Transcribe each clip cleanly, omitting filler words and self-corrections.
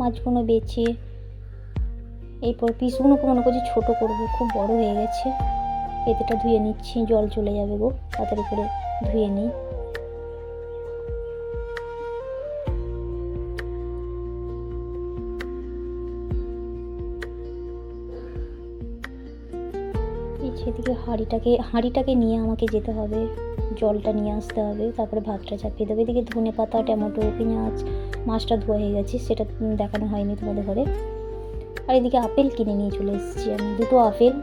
মাছগুলো বেছে এরপর পিসগুলোকে মনে করছি ছোটো করবো, খুব বড় হয়ে গেছে। পেঁপেটা ধুয়ে নিচ্ছি, জল চলে যাবে গো, তাড়াতাড়ি করে ধুয়ে নিই। সেদিকে হাঁড়িটাকে নিয়ে আমাকে যেতে হবে, জলটা নিয়ে আসতে হবে, তারপরে ভাতটা চাপিয়ে দেবে। এদিকে ধনে পাতা, টমেটো, পেঁয়াজ, মাছটা ধোয়া হয়ে গেছে, সেটা দেখানো হয়নি তোমাদের ঘরে। আর এদিকে আপেল কিনে নিয়ে চলে এসেছি আমি, 2টো আপেল।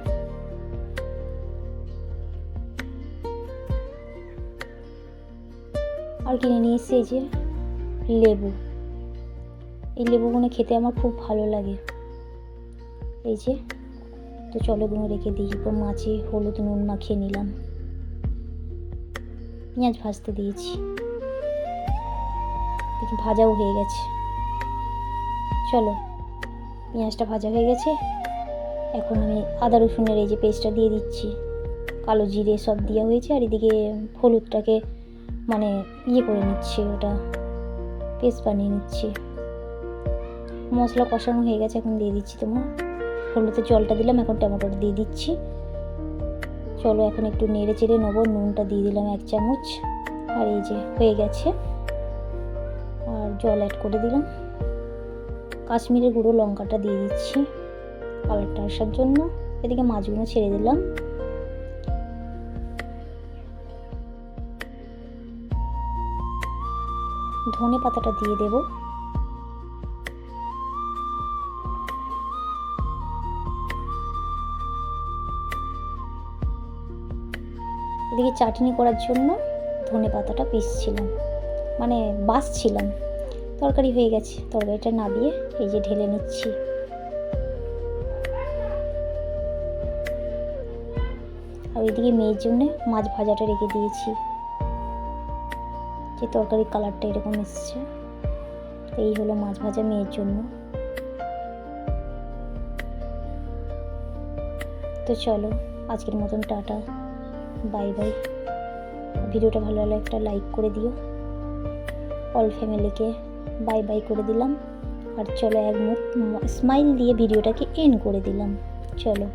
আর কিনে নিয়ে এসেছি এই যে লেবু। এই লেবুগুলো খেতে আমার খুব ভালো লাগে। এই যে, তো চলো এগুলো রেখে দিই। এরপর মাছে হলুদ নুন মাখিয়ে নিলাম, পেঁয়াজ ভাজতে দিয়েছি, দেখি ভাজাও হয়ে গেছে। চলো, পেঁয়াজটা ভাজা হয়ে গেছে, এখন আমি আদা রসুনের এই যে পেস্টটা দিয়ে দিচ্ছি, কালো জিরে সব দেওয়া হয়েছে। আর এদিকে হলুদটাকে মানে করে নিচ্ছি, ওটা পেস্ট বানিয়ে নিচ্ছি। মশলা কষানো হয়ে গেছে, এখন দিয়ে দিচ্ছি তোমার হলুদের জলটা দিলাম, এখন টমেটোটা দিয়ে দিচ্ছি। চলো এখন একটু নেড়ে চেড়ে নেবো। নুনটা দিয়ে দিলাম 1 চামচ, আর এই যে হয়ে গেছে। আর জল অ্যাড করে দিলাম, কাশ্মীরের গুঁড়ো লঙ্কাটা দিয়ে দিচ্ছি কালারটা আসার জন্য। এদিকে মাছগুলো ছেড়ে দিলাম, ধনে পাতাটা দিয়ে দেব। এদিকে চাটনি করার জন্য ধনে পাতাটা পিসছিলাম, মানে বাছছিলাম। তরকারি হয়ে গেছে, তরকারিটা নামিয়ে এই যে ঢেলে নিচ্ছি। আর ওইদিকে মেয়ের জন্য মাছ ভাজাটা রেখে দিয়েছি, যে তরকারির কালারটা এরকম এসছে। এই হলো মাছ ভাজা মেয়ের জন্য। তো চলো আজকের মতন টাটা, বাই বাই। ভিডিওটা ভালো লাগলে একটা লাইক করে দিও, অল ফ্যামিলিকে বাই বাই করে দিলাম। আর চলো এক মুখ স্মাইল দিয়ে ভিডিওটাকে এন্ড করে দিলাম। চলো।